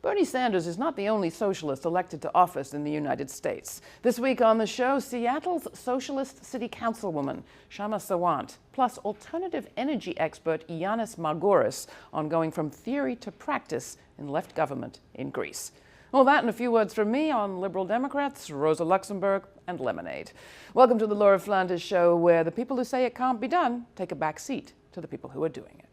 Bernie Sanders is not the only socialist elected to office in the United States. This week on the show, Seattle's Socialist City Councilwoman, Kshama Sawant, plus alternative energy expert Ioannis Margaris on going from theory to practice in left government in Greece. All that and a few words from me on Liberal Democrats, Rosa, Luxembourg, and lemonade. Welcome to the Laura Flanders show, where the people who say it can't be done take a back seat to the people who are doing it.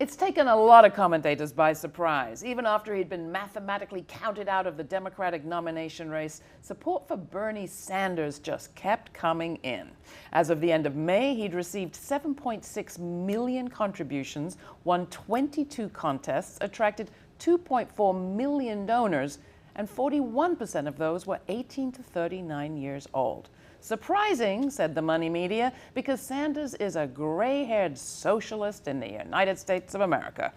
It's taken a lot of commentators by surprise. Even after he'd been mathematically counted out of the Democratic nomination race, support for Bernie Sanders just kept coming in. As of the end of May, he'd received 7.6 million contributions, won 22 contests, attracted 2.4 million donors, and 41% of those were 18 to 39 years old. Surprising, said the money media, because Sanders is a gray-haired socialist in the United States of America.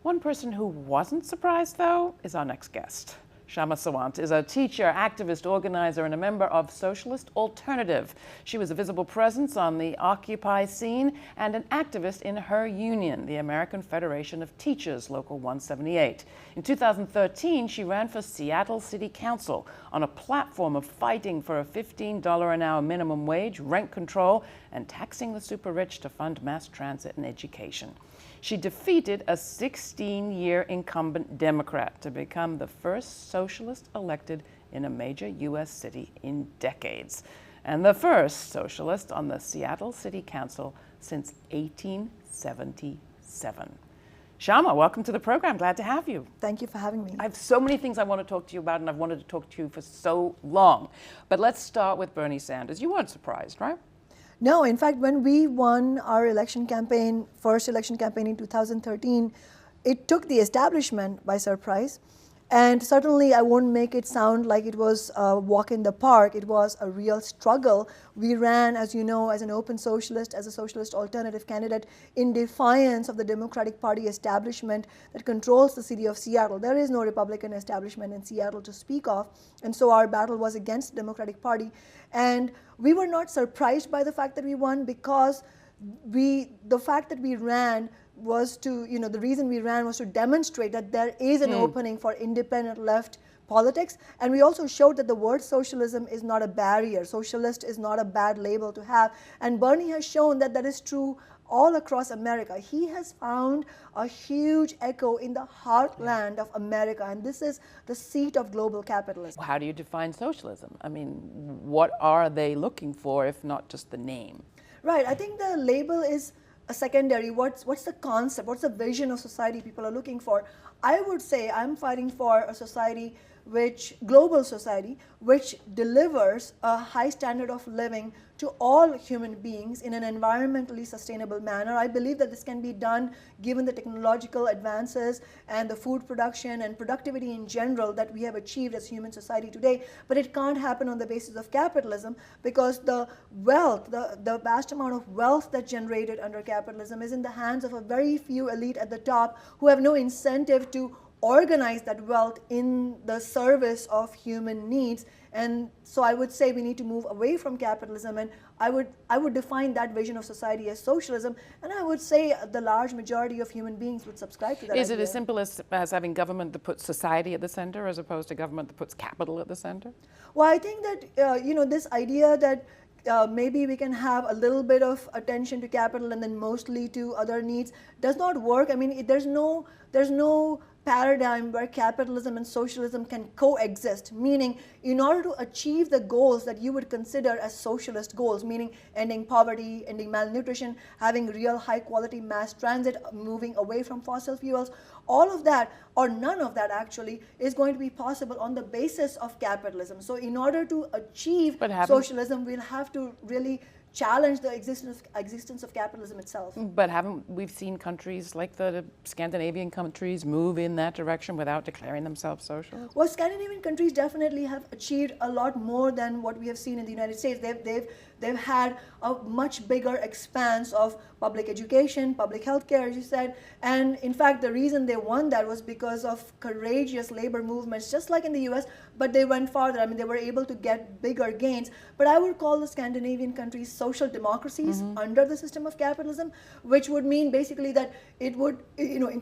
One person who wasn't surprised, though, is our next guest. Kshama Sawant is a teacher, activist, organizer, and a member of Socialist Alternative. She was a visible presence on the Occupy scene and an activist in her union, the American Federation of Teachers, Local 178. In 2013, she ran for Seattle City Council on a platform of fighting for a $15 an hour minimum wage, rent control, and taxing the super rich to fund mass transit and education. She defeated a 16-year incumbent Democrat to become the first socialist elected in a major U.S. city in decades, and the first socialist on the Seattle City Council since 1877. Kshama, welcome to the program. Glad to have you. Thank you for having me. I have so many things I want to talk to you about, and I've wanted to talk to you for so long. But let's start with Bernie Sanders. You weren't surprised, right? No, in fact, when we won our election campaign, first election campaign in 2013, it took the establishment by surprise. And certainly I won't make it sound like it was a walk in the park. It was a real struggle. We ran, as you know, as an open socialist, as a socialist alternative candidate in defiance of the Democratic Party establishment that controls the city of Seattle. There is no Republican establishment in Seattle to speak of. And so our battle was against the Democratic Party. And we were not surprised by the fact that we won, because the fact that we ran was to, the reason we ran was to demonstrate that there is an opening for independent left politics. And we also showed that the word socialism is not a barrier. Socialist is not a bad label to have. And Bernie has shown that that is true all across America. He has found a huge echo in the heartland of America, and this is the seat of global capitalism. How do you define socialism? I mean, what are they looking for, if not just the name? Right, I think the label is a secondary. What's the concept? What's the vision of society people are looking for? I would say I'm fighting for a society global society, which delivers a high standard of living to all human beings in an environmentally sustainable manner. I believe that this can be done given the technological advances and the food production and productivity in general that we have achieved as human society today. But it can't happen on the basis of capitalism, because the wealth, the vast amount of wealth that's generated under capitalism is in the hands of a very few elite at the top who have no incentive to organize that wealth in the service of human needs. And so I would say we need to move away from capitalism, and I would define that vision of society as socialism, and I would say the large majority of human beings would subscribe to that Is idea. it as simple as having government that puts society at the center as opposed to government that puts capital at the center? Well, I think that this idea that maybe we can have a little bit of attention to capital and then mostly to other needs does not work. I mean, there's no paradigm where capitalism and socialism can coexist, meaning in order to achieve the goals that you would consider as socialist goals, meaning ending poverty, ending malnutrition, having real high quality mass transit, moving away from fossil fuels, all of that, or none of that actually, is going to be possible on the basis of capitalism. So in order to achieve socialism, we'll have to really challenge the existence of capitalism itself. But haven't we seen countries like the Scandinavian countries move in that direction without declaring themselves socialist? Well, Scandinavian countries definitely have achieved a lot more than what we have seen in the United States. They've had a much bigger expanse of public education, public health care, as you said. And in fact, the reason they won that was because of courageous labor movements, just like in the US, but they went farther. I mean, they were able to get bigger gains. But I would call the Scandinavian countries social democracies under the system of capitalism, which would mean basically that it would,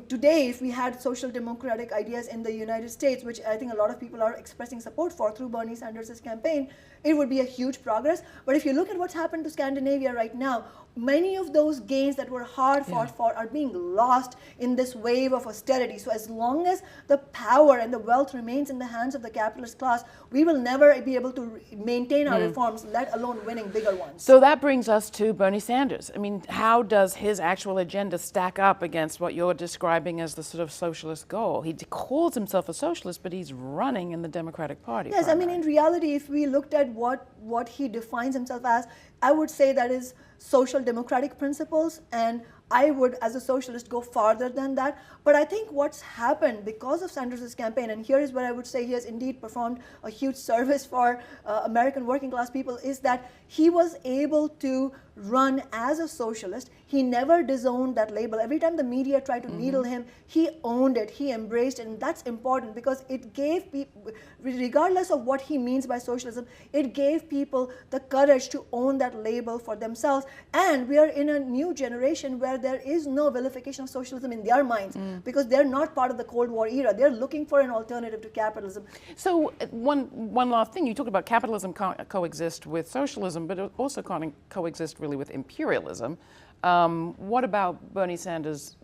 today, if we had social democratic ideas in the United States, which I think a lot of people are expressing support for through Bernie Sanders' campaign, it would be a huge progress. But if you look at what's happened to Scandinavia right now, many of those gains that were hard fought for are being lost in this wave of austerity. So as long as the power and the wealth remains in the hands of the capitalist class, we will never be able to maintain our reforms, let alone winning bigger ones. So that brings us to Bernie Sanders. I mean, how does his actual agenda stack up against what you're describing as the sort of socialist goal? He calls himself a socialist, but he's running in the Democratic Party. Yes, primary. I mean, in reality, if we looked at what he defines himself as, I would say that is social democratic principles, and I would, as a socialist, go farther than that. But I think what's happened because of Sanders' campaign, and here is where I would say he has indeed performed a huge service for American working class people, is that he was able to run as a socialist. He never disowned that label. Every time the media tried to needle him, he owned it, he embraced it, and that's important because it gave people, regardless of what he means by socialism, it gave people the courage to own that label for themselves. And we are in a new generation where there is no vilification of socialism in their minds because they're not part of the Cold War era. They're looking for an alternative to capitalism. So one last thing, you talked about capitalism can't coexist with socialism, but it also can't coexist really with imperialism. What about Bernie Sanders'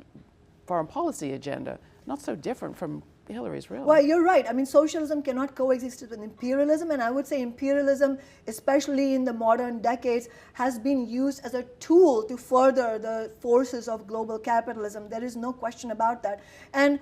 foreign policy agenda? Not so different from Hillary's, really. Well, you're right. I mean, socialism cannot coexist with imperialism, and I would say imperialism, especially in the modern decades, has been used as a tool to further the forces of global capitalism. There is no question about that. And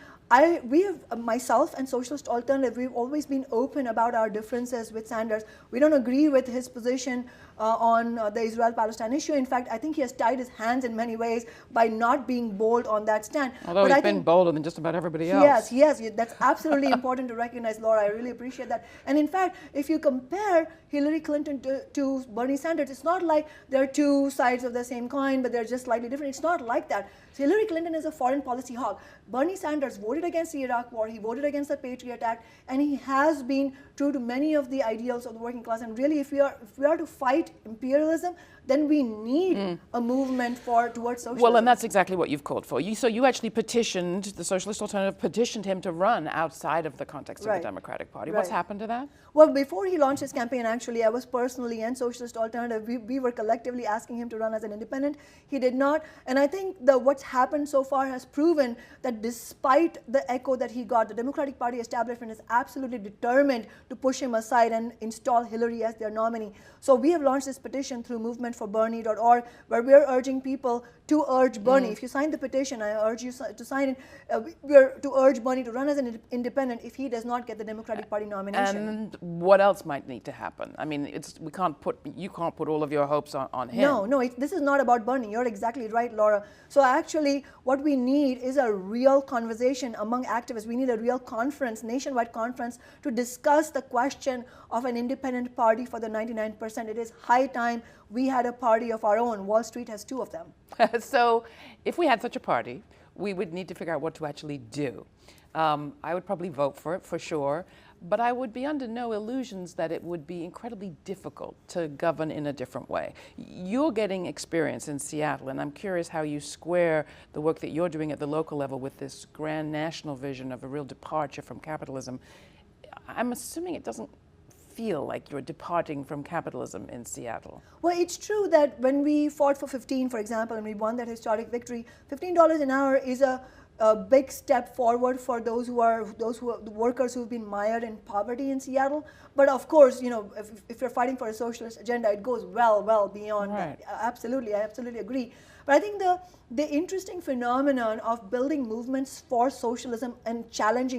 myself and Socialist Alternative, we've always been open about our differences with Sanders. We don't agree with his position on the Israel-Palestine issue. In fact, I think he has tied his hands in many ways by not being bold on that stand. Although he's been bolder than just about everybody else. Yes, that's absolutely important to recognize, Laura. I really appreciate that. And in fact, if you compare Hillary Clinton to Bernie Sanders, it's not like they're two sides of the same coin, but they're just slightly different. It's not like that. So Hillary Clinton is a foreign policy hawk. Bernie Sanders voted against the Iraq War, he voted against the Patriot Act, and he has been true to many of the ideals of the working class. And really, if we are to fight imperialism, then we need a movement towards socialism. Well, and that's exactly what you've called for. So you actually petitioned, the Socialist Alternative petitioned him to run outside of the context of the Democratic Party. What's happened to that? Well, before he launched his campaign, actually, I was personally and Socialist Alternative, we were collectively asking him to run as an independent. He did not. And I think what's happened so far has proven that despite the echo that he got, the Democratic Party establishment is absolutely determined to push him aside and install Hillary as their nominee. So we have launched this petition through movementforbernie.org, where we are urging people to urge Bernie. If you sign the petition, I urge you to sign it. We're to urge Bernie to run as an independent if he does not get the Democratic Party nomination. And what else might need to happen? I mean, you can't put all of your hopes on him. No, this is not about Bernie. You're exactly right, Laura. So actually, what we need is a real conversation among activists. We need a real conference, nationwide conference, to discuss the question of an independent party for the 99%. It is high time we had a party of our own. Wall Street has two of them. So if we had such a party, we would need to figure out what to actually do. I would probably vote for it, for sure, but I would be under no illusions that it would be incredibly difficult to govern in a different way. You're getting experience in Seattle, and I'm curious how you square the work that you're doing at the local level with this grand national vision of a real departure from capitalism. I'm assuming it doesn't feel like you're departing from capitalism in Seattle. Well, it's true that when we fought for 15, for example, and we won that historic victory, $15 an hour is a big step forward for those who are the workers who've been mired in poverty in Seattle. But of course, if you're fighting for a socialist agenda, it goes well beyond that. Absolutely, I absolutely agree. But I think the interesting phenomenon of building movements for socialism and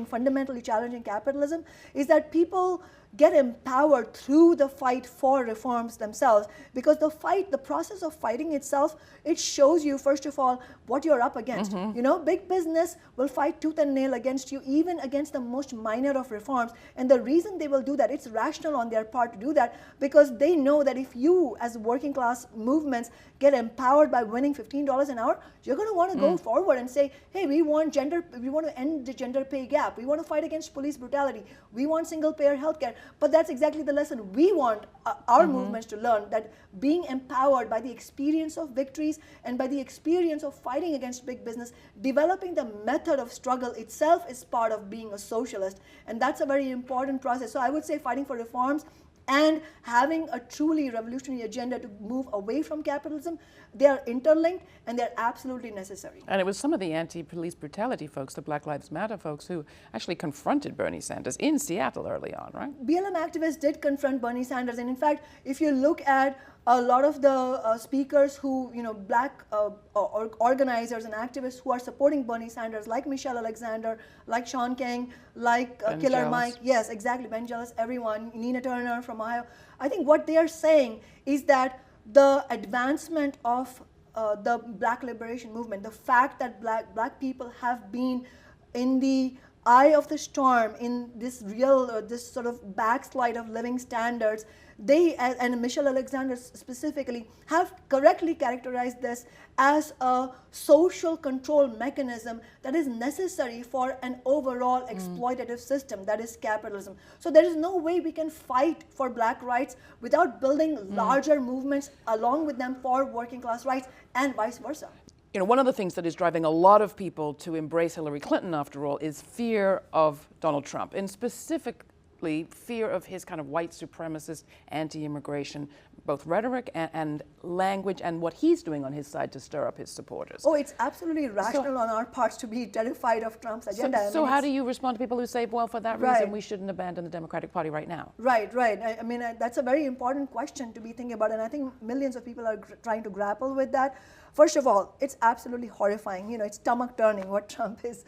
fundamentally challenging capitalism is that people get empowered through the fight for reforms themselves, because the process of fighting itself, it shows you, first of all, what you're up against. You know, big business will fight tooth and nail against you, even against the most minor of reforms. And the reason they will do that, it's rational on their part to do that, because they know that if you, as working class movements, get empowered by winning $15 an hour, you're going to want to go forward and say, hey, we want to end the gender pay gap. We want to fight against police brutality. We want single-payer healthcare. But that's exactly the lesson we want our movements to learn, that being empowered by the experience of victories and by the experience of fighting against big business, developing the method of struggle itself is part of being a socialist. And that's a very important process. So I would say fighting for reforms and having a truly revolutionary agenda to move away from capitalism, they are interlinked and they're absolutely necessary. And it was some of the anti-police brutality folks, the Black Lives Matter folks, who actually confronted Bernie Sanders in Seattle early on, right? BLM activists did confront Bernie Sanders, and in fact, if you look at a lot of the speakers who, black organizers and activists who are supporting Bernie Sanders, like Michelle Alexander, like Sean King, like Killer Jealous. Mike, yes, exactly, Ben Jealous, everyone, Nina Turner from Ohio. I think what they are saying is that the advancement of the Black liberation movement, the fact that black people have been in the eye of the storm in this this sort of backslide of living standards, they, and Michelle Alexander specifically, have correctly characterized this as a social control mechanism that is necessary for an overall exploitative system, that is capitalism. So there is no way we can fight for black rights without building larger movements along with them for working class rights, and vice versa. You know, one of the things that is driving a lot of people to embrace Hillary Clinton, after all, is fear of Donald Trump, and specifically fear of his kind of white supremacist, anti-immigration, both rhetoric and language, and what he's doing on his side to stir up his supporters. Oh, it's absolutely rational on our parts to be terrified of Trump's agenda. So how do you respond to people who say, well, for that reason, we shouldn't abandon the Democratic Party right now? Right. I mean, that's a very important question to be thinking about, and I think millions of people are trying to grapple with that. First of all, it's absolutely horrifying. It's stomach turning what Trump is,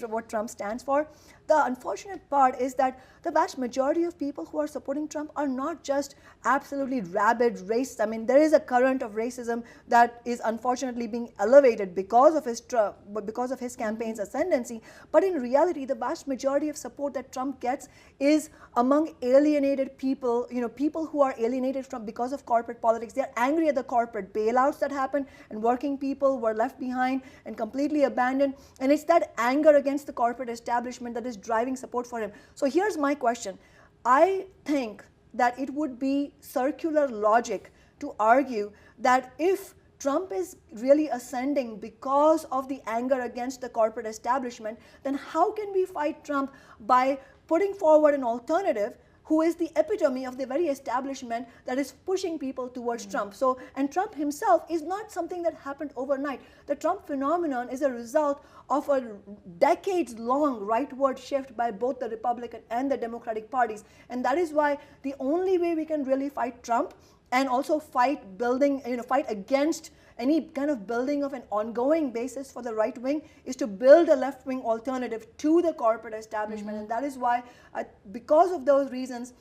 what Trump stands for. The unfortunate part is that the vast majority of people who are supporting Trump are not just absolutely rabid racists. I mean, there is a current of racism that is unfortunately being elevated because of his campaign's ascendancy. But in reality, the vast majority of support that Trump gets is among alienated people, people who are alienated because of corporate politics. They're angry at the corporate bailouts that happened, and working people were left behind and completely abandoned. And it's that anger against the corporate establishment that is driving support for him. So here's my question. I think that it would be circular logic to argue that if Trump is really ascending because of the anger against the corporate establishment, then how can we fight Trump by putting forward an alternative who is the epitome of the very establishment that is pushing people towards Trump? So, and Trump himself is not something that happened overnight. The Trump phenomenon is a result of a decades-long rightward shift by both the Republican and the Democratic parties. And that is why the only way we can really fight Trump and also fight against any kind of building of an ongoing basis for the right wing is to build a left-wing alternative to the corporate establishment. And that is why, because of those reasons,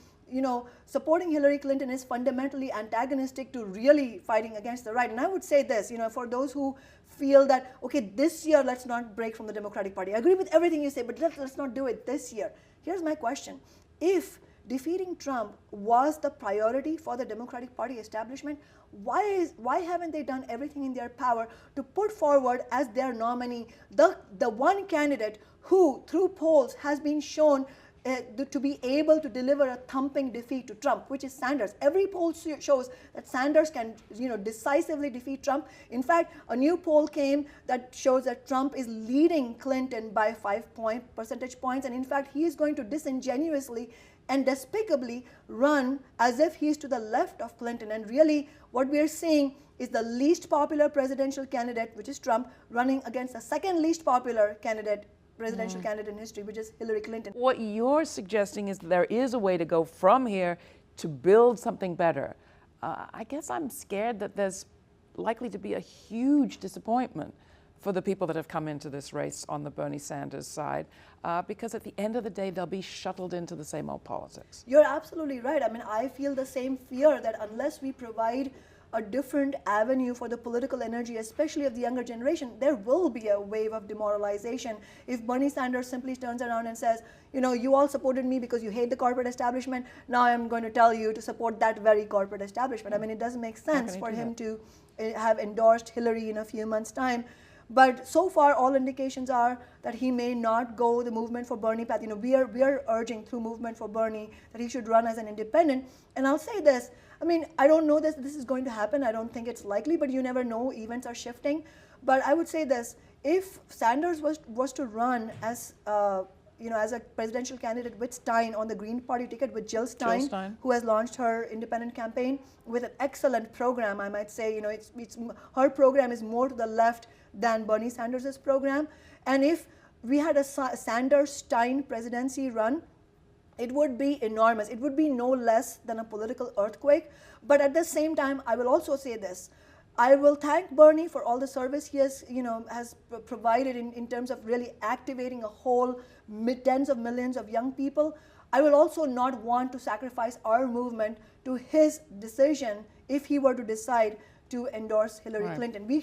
supporting Hillary Clinton is fundamentally antagonistic to really fighting against the right. And I would say this, for those who feel that, okay, this year let's not break from the Democratic Party. I agree with everything you say, but let's not do it this year. Here's my question. If defeating Trump was the priority for the Democratic Party establishment, why haven't they done everything in their power to put forward as their nominee the one candidate who, through polls, has been shown to be able to deliver a thumping defeat to Trump, which is Sanders? Every poll shows that Sanders can, decisively defeat Trump. In fact, a new poll came that shows that Trump is leading Clinton by 5 percentage points, and in fact, he is going to disingenuously and despicably run as if he's to the left of Clinton. And really, what we're seeing is the least popular presidential candidate, which is Trump, running against the second least popular presidential candidate in history, which is Hillary Clinton. What you're suggesting is that there is a way to go from here to build something better. I guess I'm scared that there's likely to be a huge disappointment for the people that have come into this race on the Bernie Sanders side, because at the end of the day, they'll be shuttled into the same old politics. You're absolutely right. I mean, I feel the same fear that unless we provide a different avenue for the political energy, especially of the younger generation, there will be a wave of demoralization. If Bernie Sanders simply turns around and says, you know, you all supported me because you hate the corporate establishment, now I'm going to tell you to support that very corporate establishment. I mean, it doesn't make sense for him to have endorsed Hillary in a few months' time. But so far, all indications are that he may not go the movement for Bernie path. You know, we are urging through movement for Bernie that he should run as an independent. And I'll say this, I mean, I don't know that this is going to happen. I don't think it's likely, but you never know. Events are shifting. But I would say this, if Sanders was to run as you know, as a presidential candidate with Stein on the Green Party ticket, with Jill Stein, who has launched her independent campaign with an excellent program, I might say. You know, her program is more to the left than Bernie Sanders' program. And if we had a Sanders-Stein presidency run, it would be enormous. It would be no less than a political earthquake. But at the same time, I will also say this. I will thank Bernie for all the service he has, you know, provided in terms of really activating a whole tens of millions of young people. I will also not want to sacrifice our movement to his decision if he were to decide to endorse Hillary Clinton. We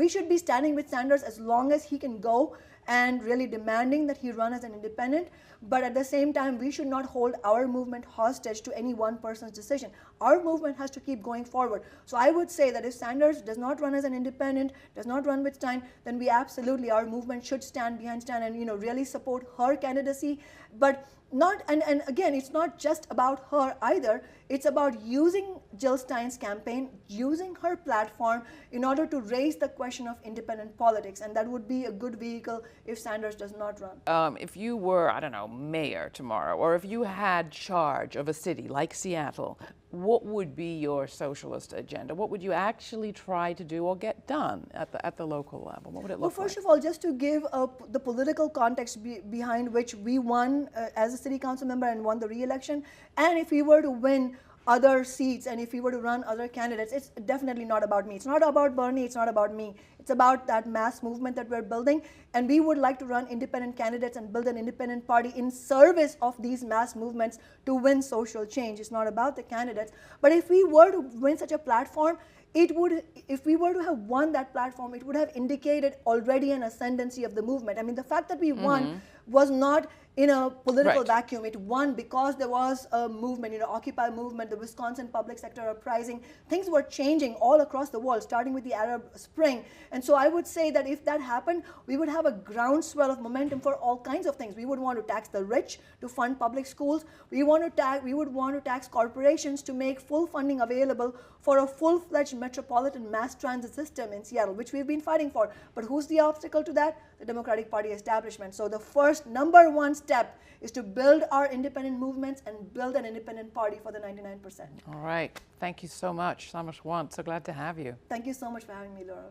should be standing with Sanders as long as he can go and really demanding that he run as an independent. But at the same time, we should not hold our movement hostage to any one person's decision. Our movement has to keep going forward. So I would say that if Sanders does not run as an independent, does not run with Stein, then we absolutely, our movement should stand behind Stein and, you know, really support her candidacy. But not, and again, it's not just about her either. It's about using Jill Stein's campaign, using her platform in order to raise the question of independent politics. And that would be a good vehicle if Sanders does not run. If you were, I don't know, mayor tomorrow, or if you had charge of a city like Seattle, what would be your socialist agenda? What would you actually try to do or get done at the local level? What would it look like? Well, first of all, just to give the political context behind which we won as a city council member and won the re-election, and if we were to win other seats and if we were to run other candidates, it's definitely not about me. It's not about Bernie, it's not about me. It's about that mass movement that we're building, and we would like to run independent candidates and build an independent party in service of these mass movements to win social change. It's not about the candidates. But if we were to win such a platform, it would, if we were to have won that platform, it would have indicated already an ascendancy of the movement. I mean, the fact that we won was not in a political vacuum. It won because there was a movement, you know, Occupy movement, the Wisconsin public sector uprising. Things were changing all across the world, starting with the Arab Spring. And so I would say that if that happened, we would have a groundswell of momentum for all kinds of things. We would want to tax the rich to fund public schools. We would want to tax corporations to make full funding available for a full-fledged metropolitan mass transit system in Seattle, which we've been fighting for. But who's the obstacle to that? The Democratic Party establishment. So the first #1 step is to build our independent movements and build an independent party for the 99%. All right. Thank you so much. Kshama Sawant. So glad to have you. Thank you so much for having me, Laura.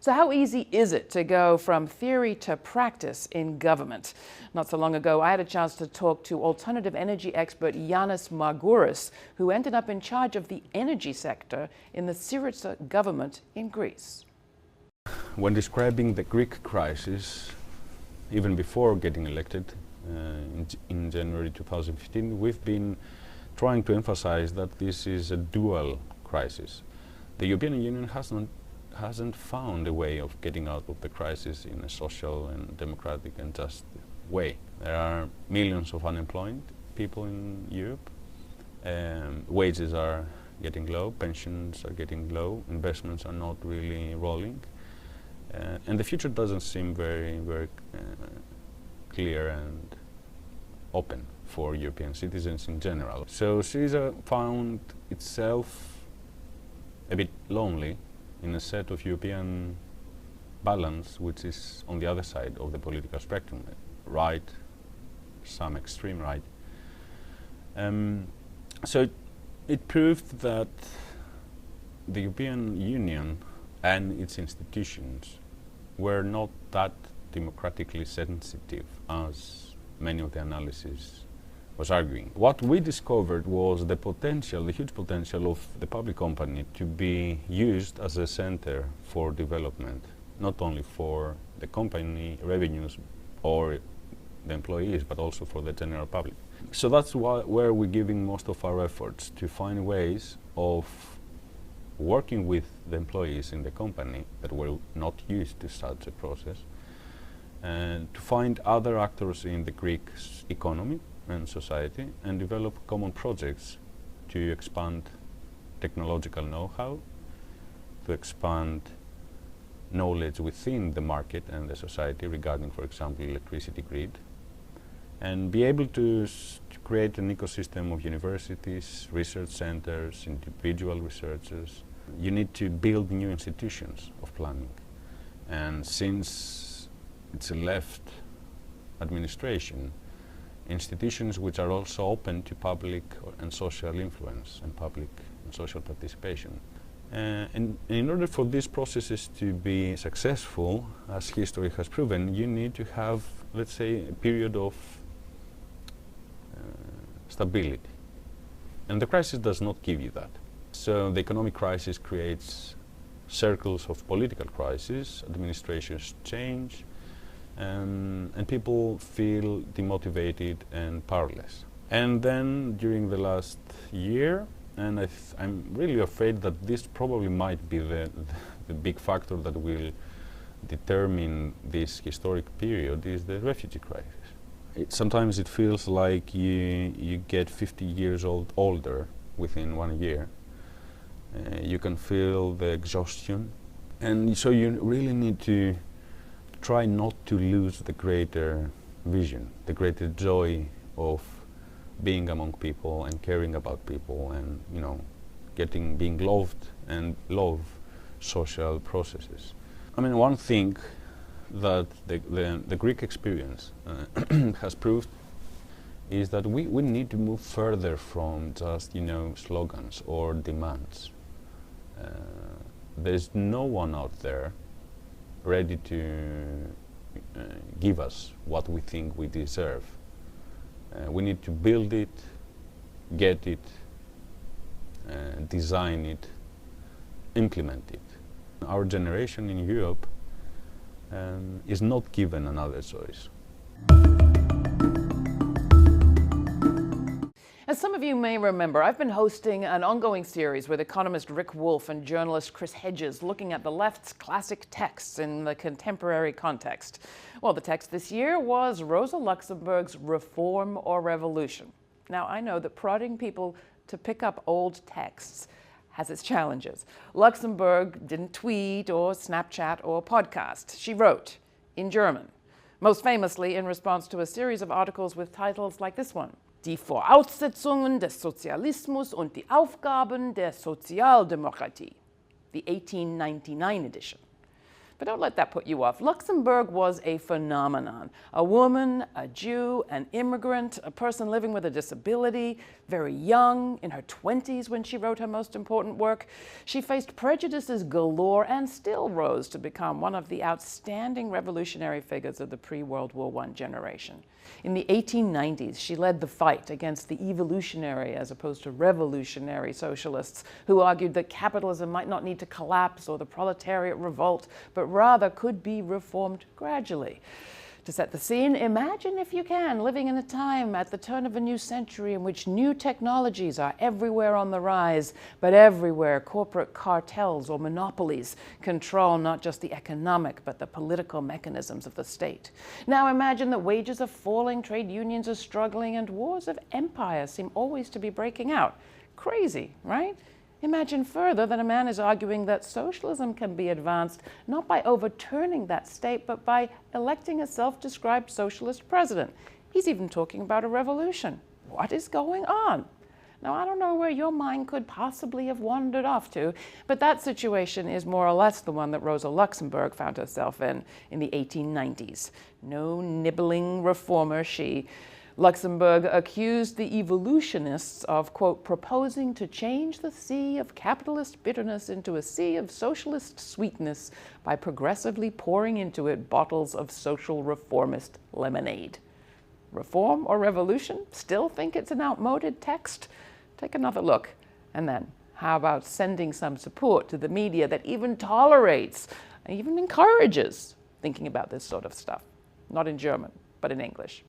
So how easy is it to go from theory to practice in government? Not so long ago, I had a chance to talk to alternative energy expert Ioannis Margaris, who ended up in charge of the energy sector in the Syriza government in Greece. When describing the Greek crisis, even before getting elected in January 2015, we've been trying to emphasize that this is a dual crisis. The European Union hasn't found a way of getting out of the crisis in a social and democratic and just way. There are millions of unemployed people in Europe. Wages are getting low, pensions are getting low, investments are not really rolling. And the future doesn't seem very clear and open for European citizens in general. So Syriza found itself a bit lonely in a set of European balance, which is on the other side of the political spectrum, right, some extreme right. So it proved that the European Union and its institutions were not that democratically sensitive as many of the analyses was arguing. What we discovered was the potential, the huge potential of the public company to be used as a center for development, not only for the company revenues or the employees, but also for the general public. So that's where we're giving most of our efforts, to find ways of working with the employees in the company that were not used to such a process, and to find other actors in the Greek economy and society and develop common projects to expand technological know-how, to expand knowledge within the market and the society regarding, for example, electricity grid, and be able to create an ecosystem of universities, research centers, individual researchers. You need to build new institutions of planning. And since it's a left administration, institutions which are also open to public and social influence and public and social participation. And in order for these processes to be successful, as history has proven, you need to have, let's say, a period of stability. And the crisis does not give you that. So the economic crisis creates circles of political crisis, administrations change, and people feel demotivated and powerless. And then during the last year, and I'm really afraid that this probably might be the big factor that will determine this historic period, is the refugee crisis. Sometimes it feels like you get 50 years older within 1 year. You can feel the exhaustion, and so you really need to try not to lose the greater vision, the greater joy of being among people and caring about people, and being loved and love social processes. I mean, one thing that the Greek experience has proved is that we need to move further from just slogans or demands. There's no one out there ready to give us what we think we deserve. We need to build it, get it, design it, implement it. Our generation in Europe is not given another choice. As some of you may remember, I've been hosting an ongoing series with economist Rick Wolff and journalist Chris Hedges, looking at the left's classic texts in the contemporary context. Well, the text this year was Rosa Luxemburg's Reform or Revolution. Now, I know that prodding people to pick up old texts has its challenges. Luxemburg didn't tweet or Snapchat or podcast. She wrote in German, most famously in response to a series of articles with titles like this one: Die Voraussetzungen des Sozialismus und die Aufgaben der Sozialdemokratie, the 1899 edition. But don't let that put you off. Luxembourg was a phenomenon. A woman, a Jew, an immigrant, a person living with a disability, very young, in her 20s when she wrote her most important work. She faced prejudices galore and still rose to become one of the outstanding revolutionary figures of the pre-World War I generation. In the 1890s, she led the fight against the evolutionary as opposed to revolutionary socialists who argued that capitalism might not need to collapse or the proletariat revolt, but rather could be reformed gradually. To set the scene, imagine, if you can, living in a time at the turn of a new century in which new technologies are everywhere on the rise, but everywhere corporate cartels or monopolies control not just the economic but the political mechanisms of the state. Now imagine that wages are falling, trade unions are struggling, and wars of empire seem always to be breaking out. Crazy, right? Imagine further that a man is arguing that socialism can be advanced not by overturning that state, but by electing a self-described socialist president. He's even talking about a revolution. What is going on? Now, I don't know where your mind could possibly have wandered off to, but that situation is more or less the one that Rosa Luxemburg found herself in the 1890s. No nibbling reformer, she. Luxemburg accused the evolutionists of, quote, proposing to change the sea of capitalist bitterness into a sea of socialist sweetness by progressively pouring into it bottles of social reformist lemonade. Reform or revolution? Still think it's an outmoded text? Take another look. And then, how about sending some support to the media that even tolerates, even encourages thinking about this sort of stuff? Not in German, but in English.